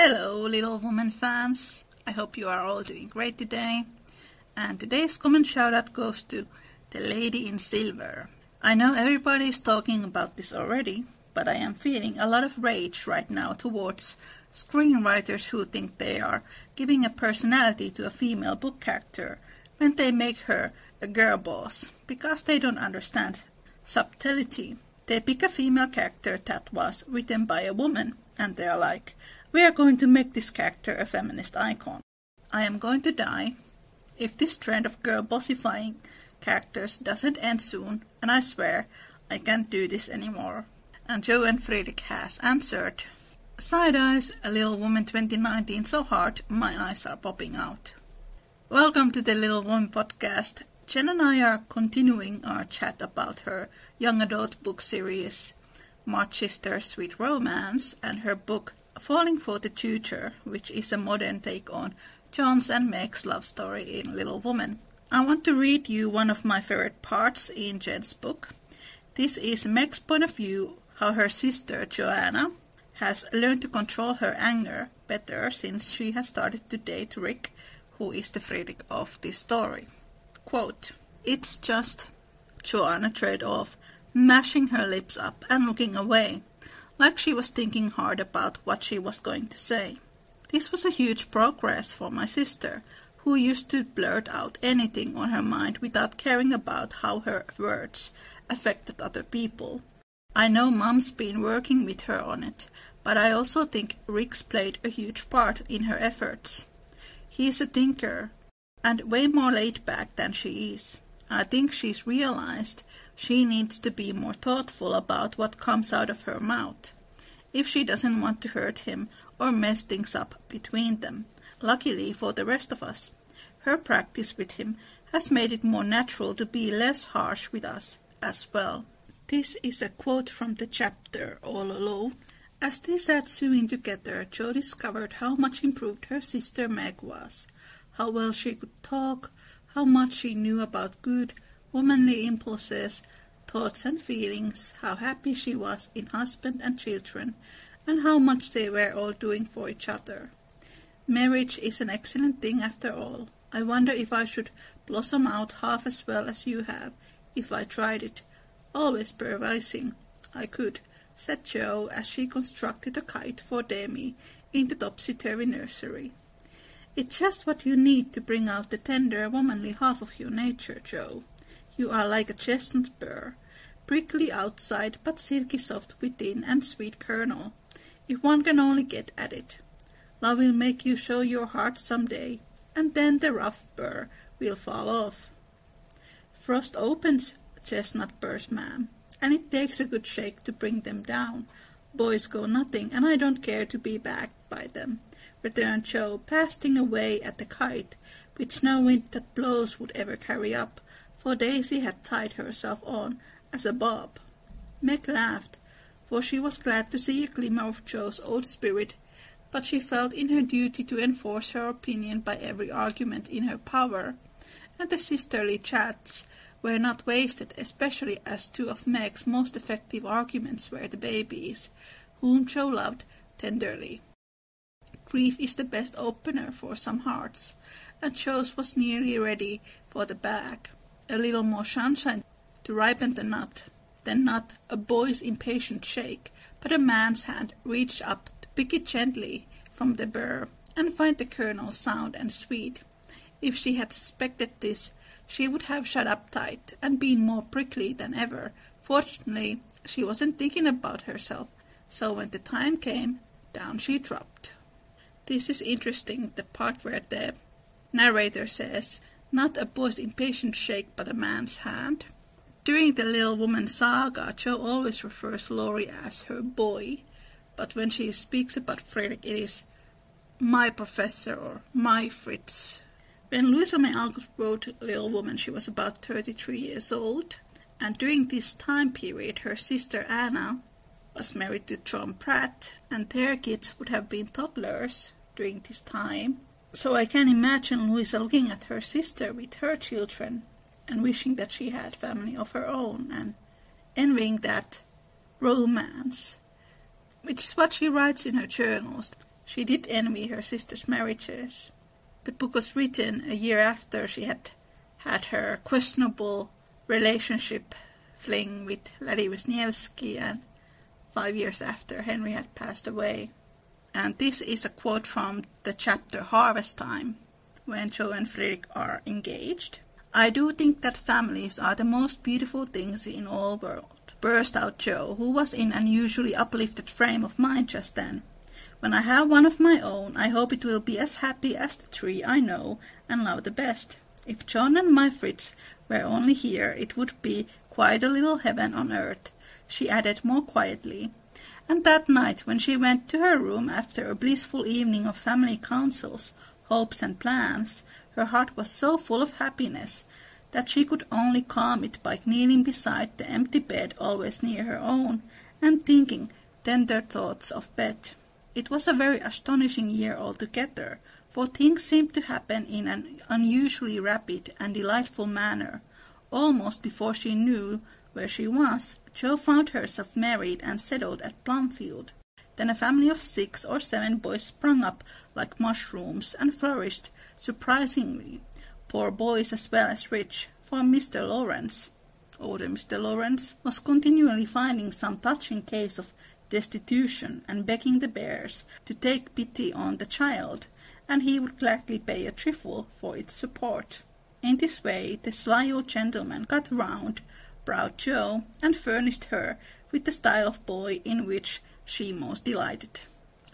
Hello, Little Woman fans. I hope you are all doing great today. And today's comment shoutout goes to the Lady in Silver. I know everybody is talking about this already, but I am feeling a lot of rage right now towards screenwriters who think they are giving a personality to a female book character when they make her a girl boss, because they don't understand subtlety. They pick a female character that was written by a woman, and they are like, we are going to make this character a feminist icon. I am going to die if this trend of girl bossifying characters doesn't end soon, and I swear I can't do this anymore. And Joe and Fredrik has answered, Side eyes, a Little Woman 2019 so hard my eyes are popping out. Welcome to the Little Woman podcast. Jen and I are continuing our chat about her young adult book series, Marchester Sweet Romance, and her book Falling for the Tutor, which is a modern take on John and Meg's love story in Little Woman. I want to read you one of my favorite parts in Jen's book. This is Meg's point of view, how her sister Joanna has learned to control her anger better since she has started to date Rick, who is the Fredrik of this story. Quote, It's just, Joanna trailed off, mashing her lips up and looking away, like she was thinking hard about what she was going to say. This was a huge progress for my sister, who used to blurt out anything on her mind without caring about how her words affected other people. I know Mom's been working with her on it, but I also think Rick's played a huge part in her efforts. He's a thinker, and way more laid back than she is. I think she's realized she needs to be more thoughtful about what comes out of her mouth, if she doesn't want to hurt him or mess things up between them. Luckily for the rest of us, her practice with him has made it more natural to be less harsh with us as well. This is a quote from the chapter All Alone. As they sat sewing together, Jo discovered how much improved her sister Meg was, how well she could talk, how much she knew about good, womanly impulses, thoughts and feelings, how happy she was in husband and children, and how much they were all doing for each other. Marriage is an excellent thing after all. I wonder if I should blossom out half as well as you have, if I tried it. Always supervising. I could, said Jo as she constructed a kite for Demi in the topsy-turvy nursery. It's just what you need to bring out the tender, womanly half of your nature, Jo. You are like a chestnut burr, prickly outside but silky soft within and sweet kernel, if one can only get at it. Love will make you show your heart some day, and then the rough burr will fall off. Frost opens chestnut burrs, ma'am, and it takes a good shake to bring them down. Boys go nothing, and I don't care to be backed by them, returned Jo, casting away at the kite, which no wind that blows would ever carry up, for Daisy had tied herself on as a bob. Meg laughed, for she was glad to see a glimmer of Jo's old spirit, but she felt in her duty to enforce her opinion by every argument in her power, and the sisterly chats were not wasted, especially as two of Meg's most effective arguments were the babies, whom Jo loved tenderly. Grief is the best opener for some hearts, and Jo's was nearly ready for the bag. A little more sunshine to ripen the nut, then not a boy's impatient shake, but a man's hand reached up to pick it gently from the burr and find the kernel sound and sweet. If she had suspected this, she would have shut up tight and been more prickly than ever. Fortunately, she wasn't thinking about herself, so when the time came, down she dropped. This is interesting, the part where the narrator says, not a boy's impatient shake, but a man's hand. During the Little Woman saga, Jo always refers Laurie as her boy, but when she speaks about Fredrik, it is my professor or my Fritz. When Louisa May Alcott wrote Little Woman, she was about 33 years old, and during this time period, her sister Anna was married to John Pratt, and their kids would have been toddlers during this time. So I can imagine Louisa looking at her sister with her children and wishing that she had family of her own and envying that romance, which is what she writes in her journals. she did envy her sister's marriages. The book was written a year after she had had her questionable relationship fling with Lady Wisniewski and 5 years after Henry had passed away. And this is a quote from the chapter Harvest Time, when Jo and Frederick are engaged. "I do think that families are the most beautiful things in all the world," burst out Jo, who was in an unusually uplifted frame of mind just then. "When I have one of my own, I hope it will be as happy as the tree I know and love the best. If John and my Fritz were only here, it would be quite a little heaven on earth," she added more quietly. And that night, when she went to her room after a blissful evening of family councils, hopes and plans, her heart was so full of happiness that she could only calm it by kneeling beside the empty bed always near her own, and thinking tender thoughts of Bet. It was a very astonishing year altogether, for things seemed to happen in an unusually rapid and delightful manner. Almost before she knew where she was, Jo found herself married and settled at Plumfield. Then a family of 6 or 7 boys sprung up like mushrooms and flourished surprisingly, poor boys as well as rich, for Mr. Lawrence, older Mr. Lawrence, was continually finding some touching case of destitution and begging the bears to take pity on the child, and he would gladly pay a trifle for its support. In this way the sly old gentleman got round, browed Jo, and furnished her with the style of boy in which she most delighted.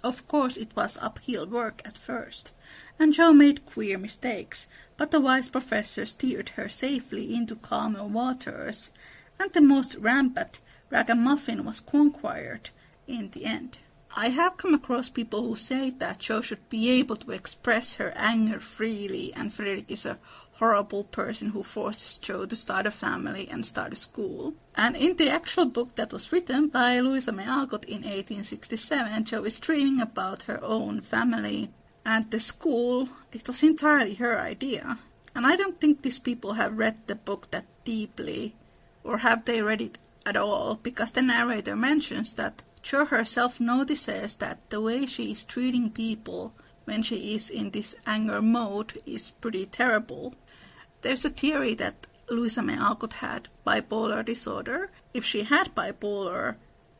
Of course it was uphill work at first, and Jo made queer mistakes, but the wise professor steered her safely into calmer waters, and the most rampant ragamuffin was conquered in the end. I have come across people who say that Jo should be able to express her anger freely, and Frederick is a horrible person who forces Jo to start a family and start a school. And in the actual book that was written by Louisa May Alcott in 1867, Jo is dreaming about her own family. And the school, it was entirely her idea. And I don't think these people have read the book that deeply, or have they read it at all, because the narrator mentions that Jo herself notices that the way she is treating people when she is in this anger mode is pretty terrible. There's a theory that Louisa May Alcott had bipolar disorder. If she had bipolar,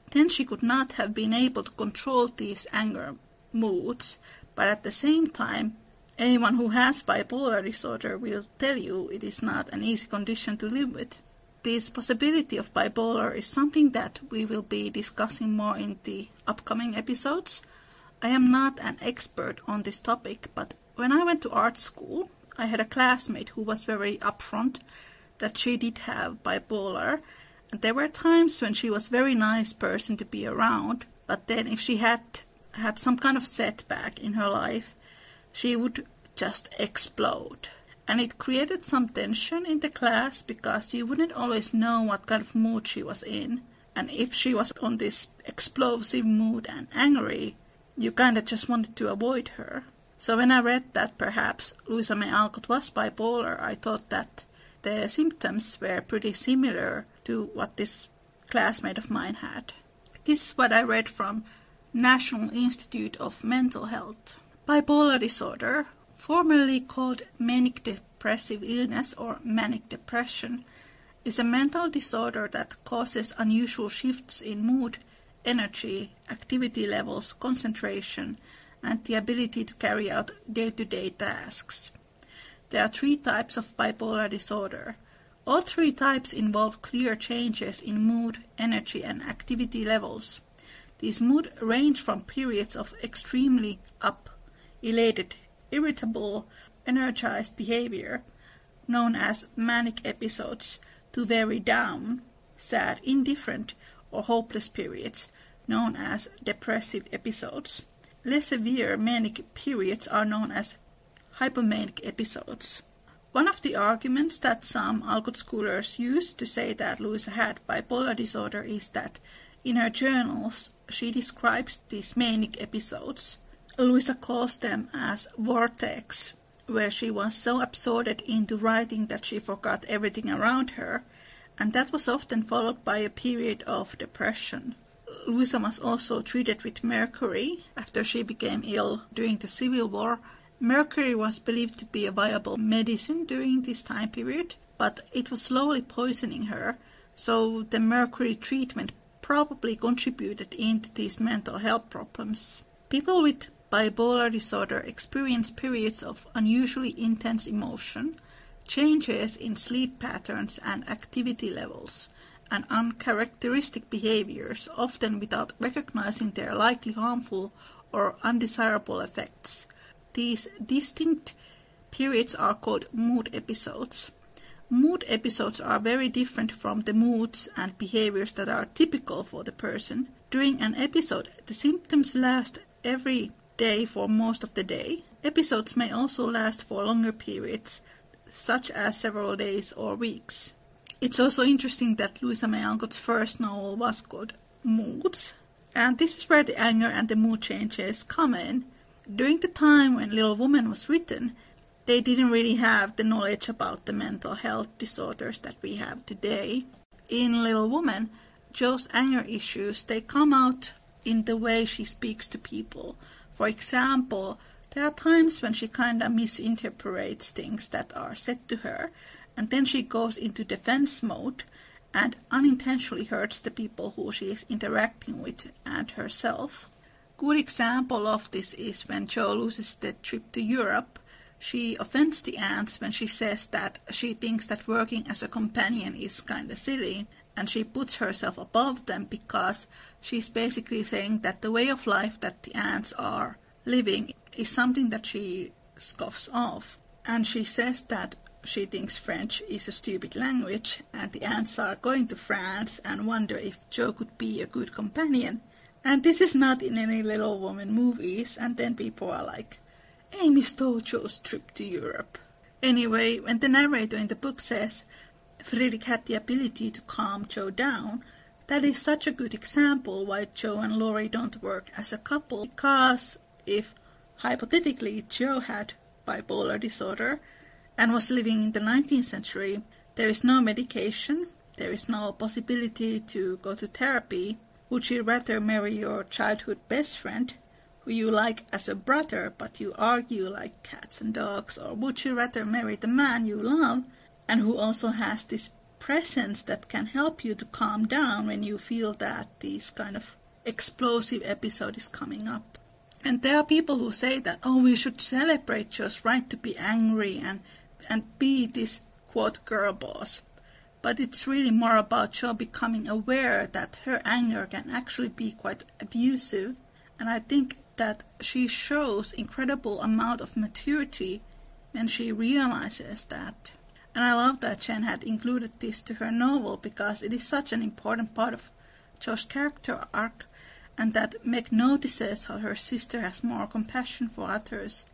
then she could not have been able to control these anger moods, but at the same time, anyone who has bipolar disorder will tell you it is not an easy condition to live with. This possibility of bipolar is something that we will be discussing more in the upcoming episodes. I am not an expert on this topic, but when I went to art school, I had a classmate who was very upfront that she did have bipolar, and there were times when she was a very nice person to be around, but then if she had some kind of setback in her life, she would just explode. And it created some tension in the class because you wouldn't always know what kind of mood she was in. And if she was on this explosive mood and angry, you kind of just wanted to avoid her. So when I read that perhaps Louisa May Alcott was bipolar, I thought that the symptoms were pretty similar to what this classmate of mine had. This is what I read from National Institute of Mental Health. Bipolar disorder, formerly called manic depressive illness or manic depression, is a mental disorder that causes unusual shifts in mood, energy, activity levels, concentration, and the ability to carry out day-to-day tasks. There are 3 types of bipolar disorder. All 3 types involve clear changes in mood, energy, and activity levels. These moods range from periods of extremely up, elated, irritable, energized behavior, known as manic episodes, to very down, sad, indifferent, or hopeless periods, known as depressive episodes. Less severe manic periods are known as hypomanic episodes. One of the arguments that some Alcott scholars use to say that Louisa had bipolar disorder is that in her journals she describes these manic episodes. Louisa calls them as vortex, where she was so absorbed into writing that she forgot everything around her, and that was often followed by a period of depression. Louisa was also treated with mercury after she became ill during the Civil War. Mercury was believed to be a viable medicine during this time period, but it was slowly poisoning her, so the mercury treatment probably contributed into these mental health problems. People with bipolar disorder experience periods of unusually intense emotion, changes in sleep patterns and activity levels, and uncharacteristic behaviors, often without recognizing their likely harmful or undesirable effects. These distinct periods are called mood episodes. Mood episodes are very different from the moods and behaviors that are typical for the person. During an episode, the symptoms last every day for most of the day. Episodes may also last for longer periods, such as several days or weeks. It's also interesting that Louisa May Alcott's first novel was called Moods, and this is where the anger and the mood changes come in. During the time when Little Woman was written, they didn't really have the knowledge about the mental health disorders that we have today. In Little Woman, Jo's anger issues, they come out in the way she speaks to people. For example, there are times when she kind of misinterprets things that are said to her, and then she goes into defense mode and unintentionally hurts the people who she is interacting with and herself. Good example of this is when Jo loses the trip to Europe. She offends the aunts when she says that she thinks that working as a companion is kind of silly, and she puts herself above them because she's basically saying that the way of life that the aunts are living is something that she scoffs off. And she says that she thinks French is a stupid language, and the aunts are going to France and wonder if Jo could be a good companion. And this is not in any Little Woman movies, and then people are like, Amy stole Jo's trip to Europe. Anyway, when the narrator in the book says Fredrik had the ability to calm Jo down, that is such a good example why Jo and Laurie don't work as a couple, because if, hypothetically, Jo had bipolar disorder and was living in the 19th century, there is no medication, there is no possibility to go to therapy. Would you rather marry your childhood best friend, who you like as a brother but you argue like cats and dogs, or would you rather marry the man you love and who also has this presence that can help you to calm down when you feel that this kind of explosive episode is coming up? And there are people who say that, we should celebrate Jo's right to be angry and be this, quote, girl boss. But it's really more about Jo becoming aware that her anger can actually be quite abusive. And I think that she shows incredible amount of maturity when she realizes that. And I love that Jen had included this to her novel because it is such an important part of Jo's character arc, and that Meg notices how her sister has more compassion for others,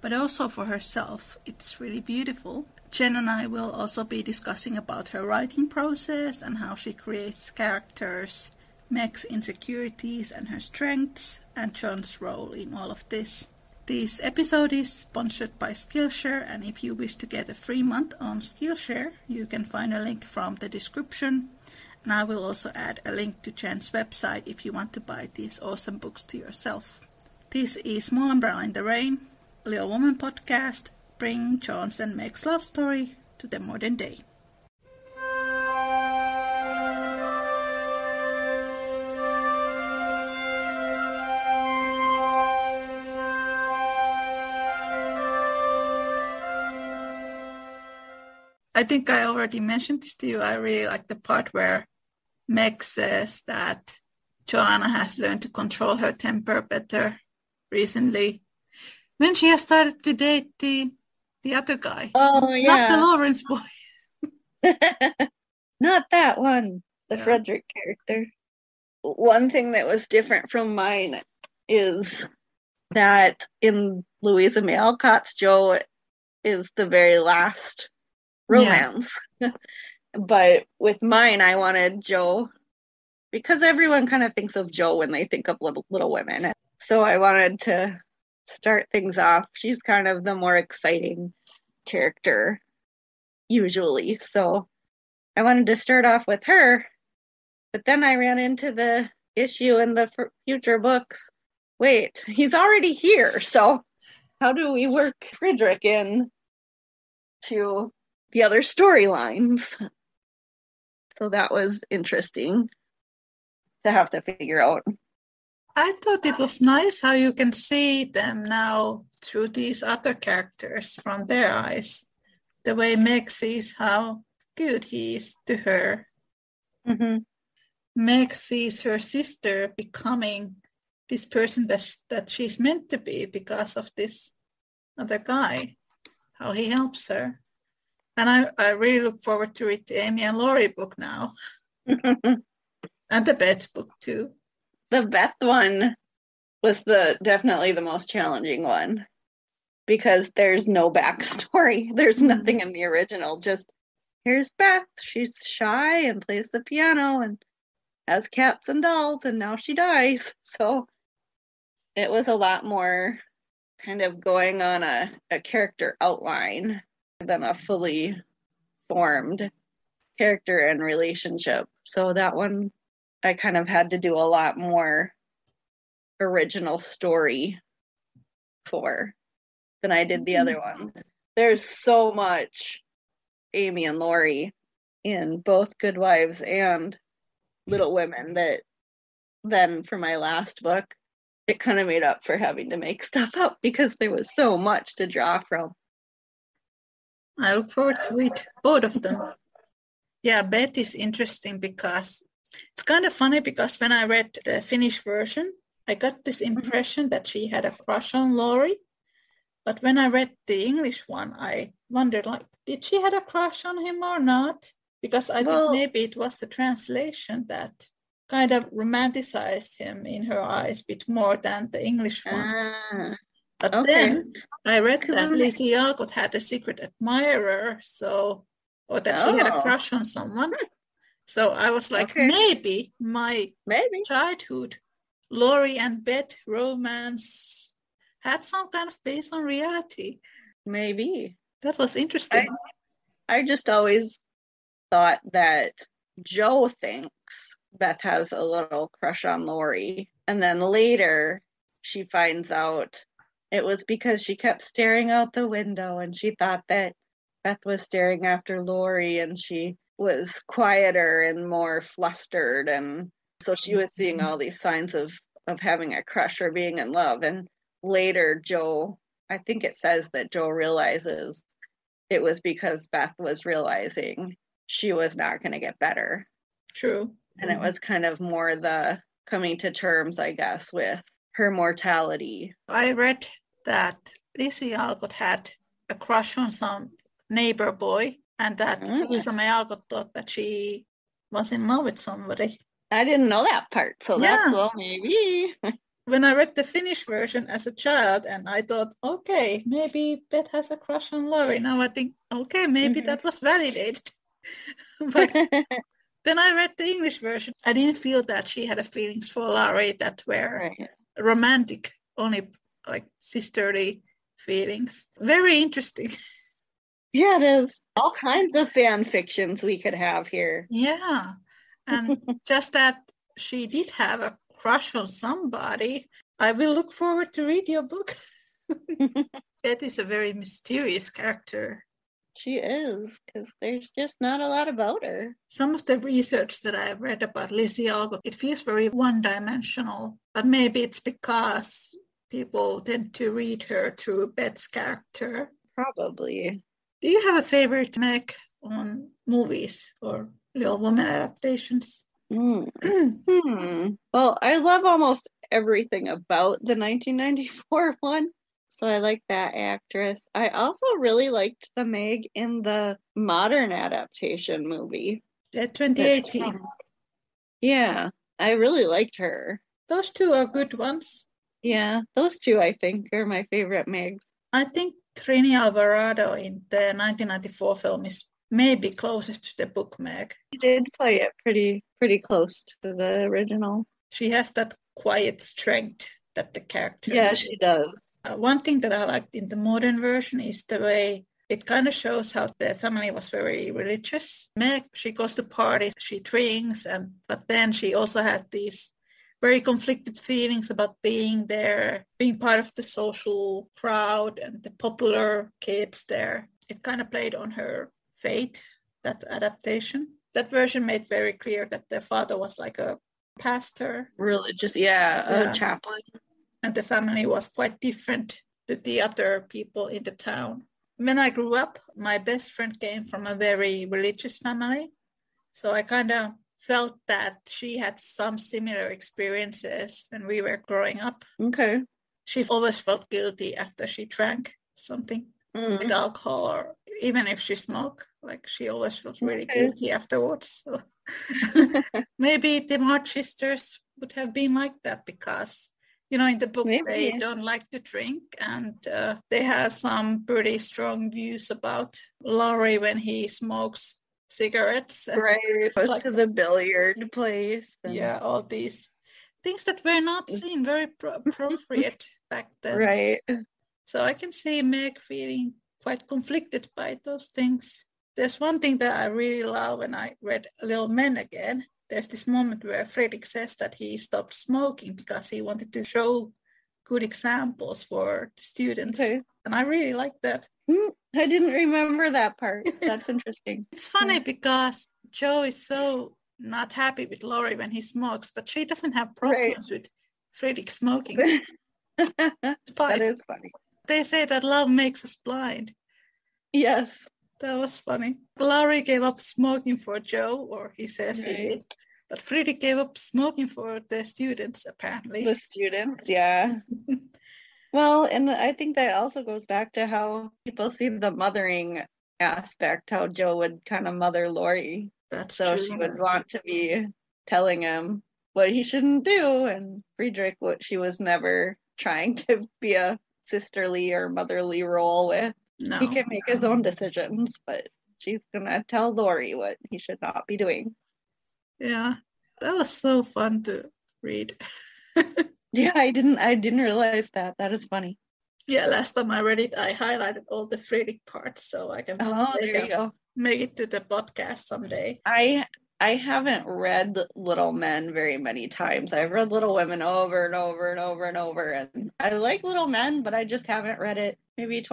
but also for herself. It's really beautiful. Jen and I will also be discussing about her writing process and how she creates characters, Meg's insecurities and her strengths, and John's role in all of this. This episode is sponsored by Skillshare, and if you wish to get a free month on Skillshare, you can find a link from the description. And I will also add a link to Jen's website if you want to buy these awesome books to yourself. This is Small Umbrella in the Rain, Little Woman podcast, bring John's and Meg's love story to the modern day. I think I already mentioned this to you. I really like the part where Meg says that Joanna has learned to control her temper better recently when she has started to date the other guy. Oh, yeah. Not the Lawrence boy. Not that one, the Frederick character. One thing that was different from mine is that in Louisa May Alcott's, Jo is the very last romance. Yeah. But with mine, I wanted Jo, because everyone kind of thinks of Jo when they think of Little Women. So I wanted to start things off. She's kind of the more exciting character, usually. So I wanted to start off with her. But then I ran into the issue in the future books, wait, he's already here. So how do we work Friedrich in to the other storylines? So that was interesting to have to figure out. I thought it was nice how you can see them now through these other characters from their eyes. The way Meg sees how good he is to her. Mm-hmm. Meg sees her sister becoming this person that she's meant to be because of this other guy, how he helps her. And I really look forward to read the Amy and Laurie book now. And the Beth book too. The Beth one was definitely the most challenging one because there's no backstory. There's nothing in the original. Just here's Beth. She's shy and plays the piano and has cats and dolls, and now she dies. So it was a lot more kind of going on a character outline than a fully formed character and relationship. So that one I kind of had to do a lot more original story for than I did the other ones. There's so much Amy and Laurie in both Good Wives and Little Women that then for my last book, it kind of made up for having to make stuff up because there was so much to draw from. I look forward to read both of them. Yeah, Beth is interesting because it's kind of funny because when I read the Finnish version, I got this impression that she had a crush on Laurie. But when I read the English one, I wondered, like, did she have a crush on him or not? Because I think maybe it was the translation that kind of romanticized him in her eyes a bit more than the English one. But then I read that Louisa Alcott had a secret admirer, or that she had a crush on someone. So I was like, maybe my childhood Laurie and Beth romance had some kind of base on reality. Maybe. That was interesting. I just always thought that Jo thinks Beth has a little crush on Laurie. And then later she finds out it was because she kept staring out the window and she thought that Beth was staring after Laurie and she was quieter and more flustered. And so she was seeing all these signs of having a crush or being in love. And later Jo, I think it says that Jo realizes it was because Beth was realizing she was not going to get better. True. And it was kind of more the coming to terms, I guess, with her mortality. I read that Lizzie Alcott had a crush on some neighbor boy and that Louisa May Alcott thought that she was in love with somebody. I didn't know that part, so that's, well, maybe. When I read the Finnish version as a child, and I thought, okay, maybe Beth has a crush on Laurie. Now I think, okay, maybe that was validated. But then I read the English version. I didn't feel that she had a feelings for Laurie that were romantic, only like sisterly feelings. Very interesting. Yeah, it is. All kinds of fan fictions we could have here. Yeah. And just that she did have a crush on somebody. I will look forward to read your book. Beth is a very mysterious character. She is, because there's just not a lot about her. Some of the research that I've read about Lizzie Alcott, it feels very one-dimensional, but maybe it's because people tend to read her through Beth's character. Probably. Do you have a favorite Meg on movies or Little Women adaptations? Well, I love almost everything about the 1994 one. So I like that actress. I also really liked the Meg in the modern adaptation movie. The 2018. Yeah, I really liked her. Those two are good ones. Yeah, those two I think are my favorite Megs. I think Trini Alvarado in the 1994 film is maybe closest to the book Meg. She did play it pretty close to the original. She has that quiet strength that the character needs. She does. One thing that I liked in the modern version is the way it kind of shows how the family was very religious. Meg, she goes to parties, she drinks, but then she also has these very conflicted feelings about being there, being part of the social crowd and the popular kids there. It kind of played on her fate, that adaptation. That version made very clear that their father was like a pastor. Religious, a chaplain. And the family was quite different to the other people in the town. When I grew up, my best friend came from a very religious family. So I kind of felt that she had some similar experiences when we were growing up. Okay. She always felt guilty after she drank something like alcohol, or even if she smoked, like she always felt really guilty afterwards. So maybe the March sisters would have been like that because, in the book, they don't like to drink, and they have some pretty strong views about Laurie when he smokes cigarettes. Right, goes to the billiard place. Yeah, all these things that were not seen very appropriate back then. Right. So I can see Meg feeling quite conflicted by those things. There's one thing that I really love when I read Little Men again. There's this moment where Fredrik says that he stopped smoking because he wanted to show good examples for the students. Okay. And I really like that. I didn't remember that part. That's interesting. It's funny because Jo is so not happy with Laurie when he smokes, but she doesn't have problems with Fredrik smoking. That is funny. They say that love makes us blind. Yes. That was funny. Laurie gave up smoking for Jo, or he says he did. But Fredrik gave up smoking for the students, apparently. The students, yeah. Well, and I think that also goes back to how people see the mothering aspect, how Jo would kind of mother Laurie. That's so true. She would want to be telling him what he shouldn't do, and Fredrik, what she was never trying to be a sisterly or motherly role with. No. He can make his own decisions, but she's gonna tell Laurie what he should not be doing. Yeah, that was so fun to read. Yeah, I didn't realize that. That is funny. Yeah, last time I read it, I highlighted all the Fredrik parts so I can make it to the podcast someday. I haven't read Little Men very many times. I've read Little Women over and over and over and over, and I like Little Men, but I just haven't read it maybe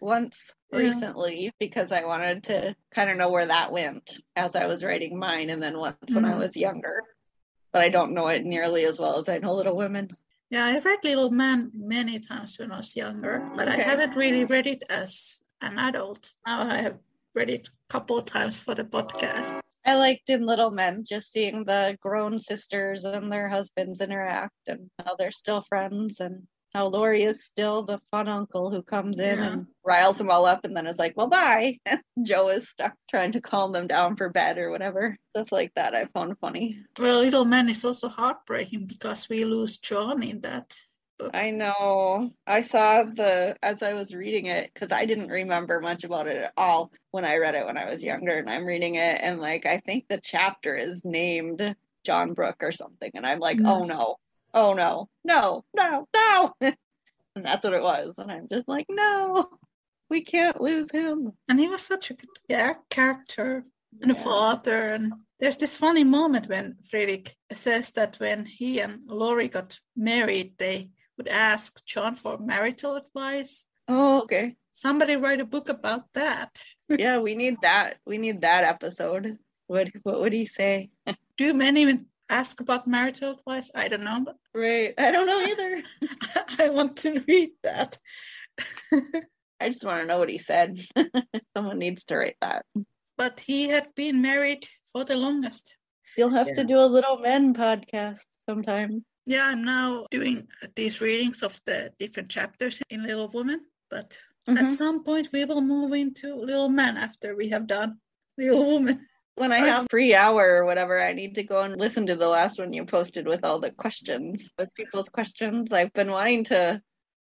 once recently, because I wanted to kind of know where that went as I was writing mine, and then once when I was younger. But I don't know it nearly as well as I know Little Women. Yeah, I've read Little Men many times when I was younger, but I haven't really read it as an adult. Now I have read it a couple of times for the podcast. I liked in Little Men just seeing the grown sisters and their husbands interact, and how they're still friends, and how Laurie is still the fun uncle who comes in and riles them all up and then is like, well, bye. Jo is stuck trying to calm them down for bed or whatever. Stuff like that I found funny. Well, Little Man is also heartbreaking because we lose John in that book. I know. I saw as I was reading it, because I didn't remember much about it at all when I read it when I was younger, and I'm reading it, and I think the chapter is named John Brooke or something, and I'm like, oh no. Oh no, no. And that's what it was. And I'm just like, no, we can't lose him. And he was such a good character and a father. And there's this funny moment when Fredrik says that when he and Laurie got married, they would ask John for marital advice. Oh, okay. Somebody write a book about that. Yeah, we need that. We need that episode. What would he say? Do men even ask about marital advice? I don't know. Right. I don't know either. I want to read that. I just want to know what he said. Someone needs to write that. But he had been married for the longest. You'll have to do a Little Men podcast sometime. Yeah, I'm now doing these readings of the different chapters in Little Woman. But at some point we will move into Little Men after we have done Little Woman. When I have free hour or whatever, I need to go and listen to the last one you posted with all the questions. Those people's questions. I've been wanting to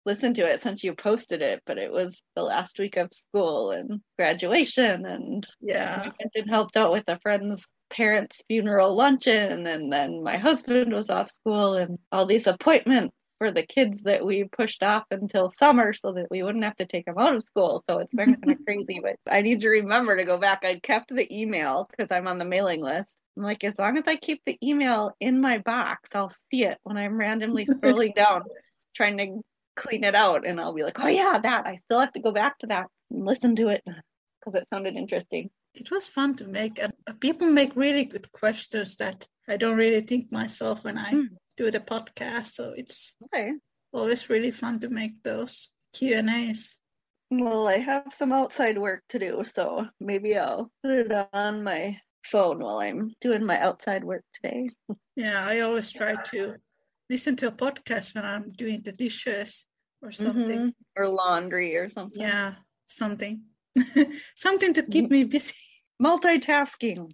listen to it since you posted it, but it was the last week of school and graduation, and I went and helped out with a friend's parents' funeral luncheon, and then my husband was off school, and all these appointments for the kids that we pushed off until summer so that we wouldn't have to take them out of school. So it's been kind of crazy, but I need to remember to go back. I kept the email because I'm on the mailing list, I'm like, as long as I keep the email in my box, I'll see it when I'm randomly scrolling down, trying to clean it out. And I'll be like, oh yeah, that. I still have to go back to that and listen to it because it sounded interesting. It was fun to make. And people make really good questions that I don't really think myself when I do the podcast. So it's always really fun to make those Q&As. Well, I have some outside work to do, so maybe I'll put it on my phone while I'm doing my outside work today. Yeah, I always try to listen to a podcast when I'm doing the dishes or something. Or laundry or something. Yeah, something. Something to keep me busy. Multitasking.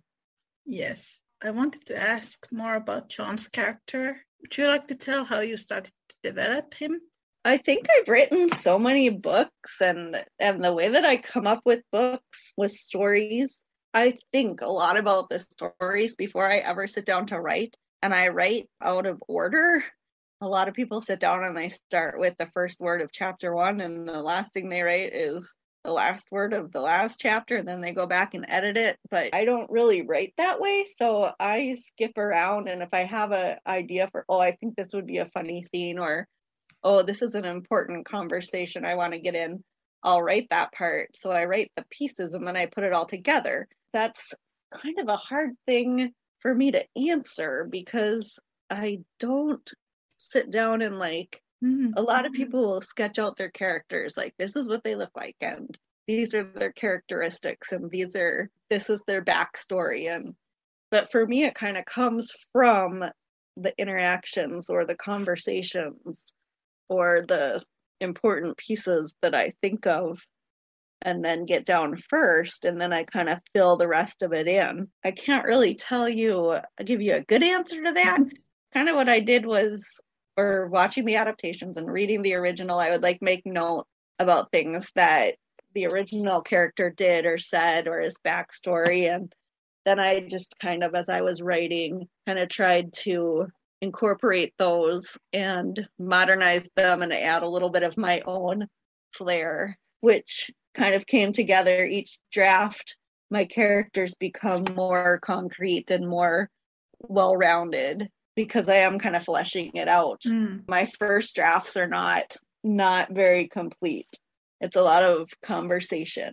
Yes. I wanted to ask more about John's character. Would you like to tell how you started to develop him? I think I've written so many books, and the way that I come up with books with stories, I think a lot about the stories before I ever sit down to write, and I write out of order. A lot of people sit down and they start with the first word of chapter 1, and the last thing they write is the last word of the last chapter, and then they go back and edit it. But I don't really write that way, so I skip around, and if I have an idea for, I think this would be a funny scene, or this is an important conversation I want to get in, I'll write that part. So I write the pieces and then I put it all together. That's kind of a hard thing for me to answer because I don't sit down and a lot of people will sketch out their characters, like this is what they look like and these are their characteristics and this is their backstory. But for me, it kind of comes from the interactions or the conversations or the important pieces that I think of and then get down first, and then I kind of fill the rest of it in. I can't really give you a good answer to that. Kind of what I did was, or watching the adaptations and reading the original, I would make note about things that the original character did or said or his backstory, and then I just kind of, as I was writing, kind of tried to incorporate those and modernize them and add a little bit of my own flair, which kind of came together each draft. My characters become more concrete and more well-rounded because I am kind of fleshing it out. My first drafts are not very complete. It's a lot of conversation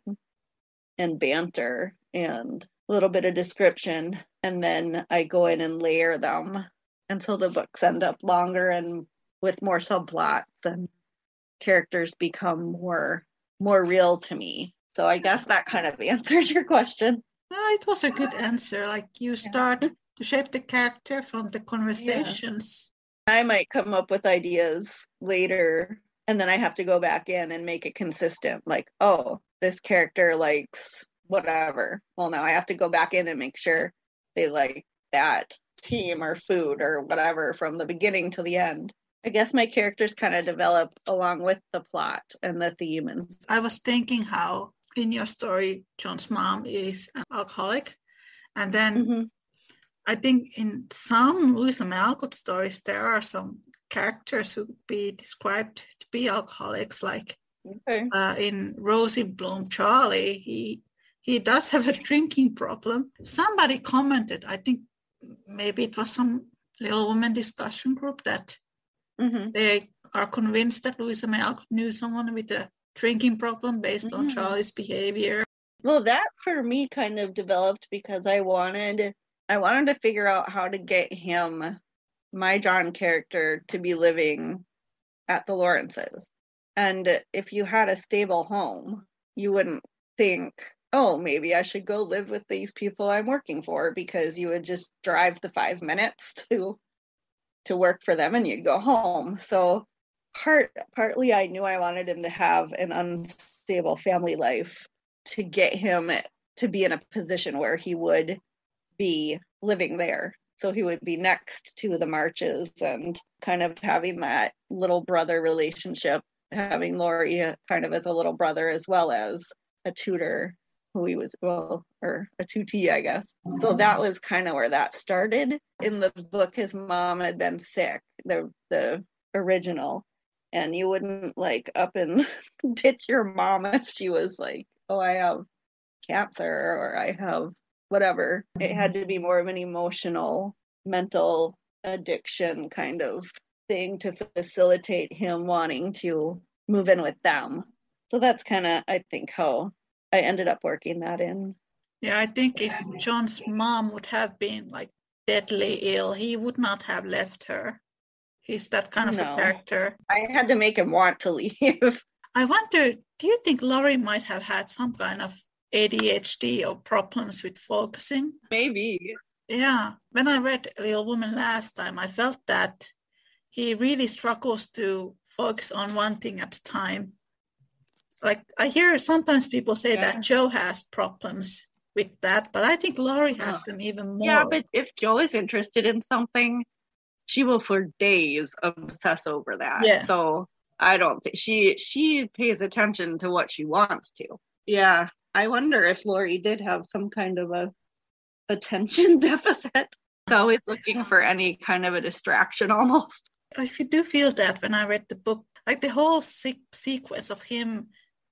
and banter and a little bit of description, and then I go in and layer them until the books end up longer and with more subplots and characters become more real to me. So I guess that kind of answers your question. It was a good answer. You start to shape the character from the conversations. I might come up with ideas later and then I have to go back in and make it consistent. This character likes whatever. Well, now I have to go back in and make sure they like that team or food or whatever from the beginning to the end. I guess my characters kind of develop along with the plot and the theme. I was thinking how in your story John's mom is an alcoholic, and then I think in some Louisa May Alcott stories there are some characters who could be described to be alcoholics, in Rosie Bloom Charlie, he does have a drinking problem. Somebody commented, I think maybe it was some Little Women discussion group, that they are convinced that Louisa May Alcott knew someone with a drinking problem based on Charlie's behavior. Well, that for me kind of developed because I wanted to figure out how to get him, my John character, to be living at the Lawrences. And if you had a stable home, you wouldn't think, maybe I should go live with these people I'm working for, because you would just drive the 5 minutes to work for them and you'd go home. So partly I knew I wanted him to have an unstable family life to get him to be in a position where he would be living there. So he would be next to the Marches and kind of having that little brother relationship, having Laurie kind of as a little brother as well as a tutor who he was, or a tutee, I guess. So that was kind of where that started. In the book, his mom had been sick, the original, and you wouldn't up and ditch your mom if she was I have cancer or I have whatever. It had to be more of an emotional, mental addiction kind of thing to facilitate him wanting to move in with them. So that's kind of, I think, how I ended up working that in. Yeah, I think if John's mom would have been like deadly ill, he would not have left her. He's that kind of a character. I had to make him want to leave. I wonder, do you think Laurie might have had some kind of ADHD or problems with focusing? Maybe. Yeah. When I read Little Woman last time, I felt that he really struggles to focus on one thing at a time. Like, I hear sometimes people say that Joe has problems with that, but I think Laurie has them even more. Yeah, but if Joe is interested in something, she will for days obsess over that. Yeah. So I don't think she pays attention to what she wants to. Yeah. I wonder if Laurie did have some kind of a attention deficit. It's always looking for any kind of a distraction almost. I do feel that when I read the book, like the whole sequence of him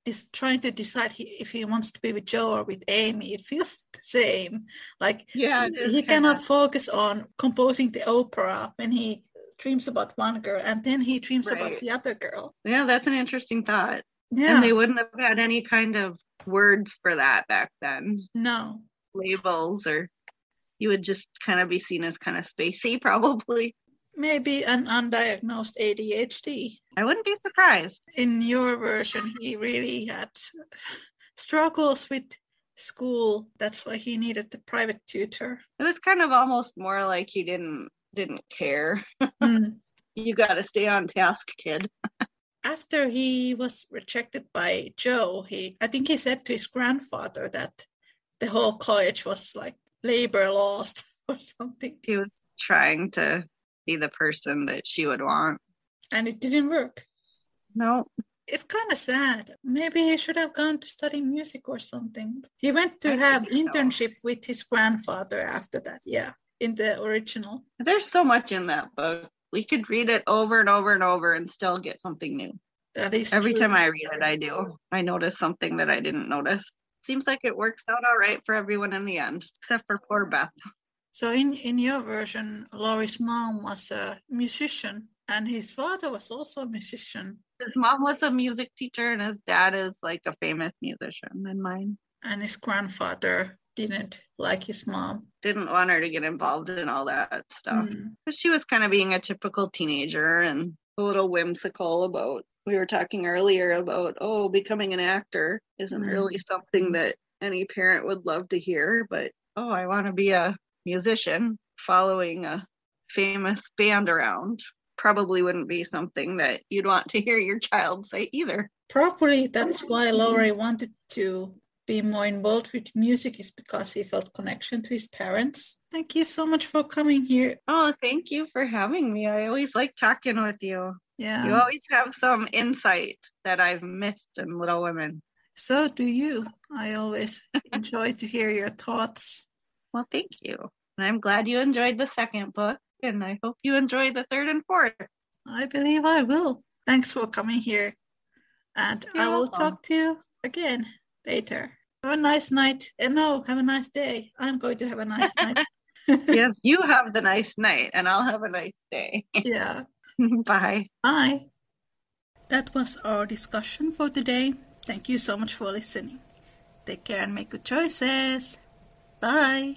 is trying to decide if he wants to be with Joe or with Amy, it feels the same. Like he cannot focus on composing the opera when he dreams about one girl and then he dreams about the other girl. Yeah, that's an interesting thought. Yeah. And they wouldn't have had any kind of words for that back then. No. Labels, or you would just kind of be seen as kind of spacey, probably. Maybe an undiagnosed ADHD. I wouldn't be surprised. In your version, he really had struggles with school. That's why he needed the private tutor. It was kind of almost more like he didn't care. You got to stay on task, kid. After he was rejected by Joe, I think he said to his grandfather that the whole college was like labor lost or something. He was trying to be the person that she would want. And it didn't work. No. It's kind of sad. Maybe he should have gone to study music or something. He went to have internship with his grandfather after that. Yeah, in the original. There's so much in that book. We could read it over and over and over and still get something new. That is Every true. time I read it, I do. I notice something that I didn't notice. Seems like it works out all right for everyone in the end, except for poor Beth. So in your version, Laurie's mom was a musician and his father was also a musician. His mom was a music teacher and his dad is like a famous musician in mine. And his grandfather didn't like his mom. Didn't want her to get involved in all that stuff. But she was kind of being a typical teenager and a little whimsical about, we were talking earlier about, becoming an actor isn't really something that any parent would love to hear, but, I want to be a musician following a famous band around. Probably wouldn't be something that you'd want to hear your child say either. Probably that's why Laurie wanted to be more involved with music, is because he felt connection to his parents. Thank you so much for coming here. Oh, thank you for having me. I always like talking with you. Yeah. You always have some insight that I've missed in Little Women. So do you. I always enjoy to hear your thoughts. Well, thank you. And I'm glad you enjoyed the second book, and I hope you enjoy the third and fourth. I believe I will. Thanks for coming here. And I will talk to you again later. Have a nice night. And no, have a nice day. I'm going to have a nice night. Yes, you have the nice night, and I'll have a nice day. Yeah. Bye. Bye. That was our discussion for today. Thank you so much for listening. Take care and make good choices. Bye.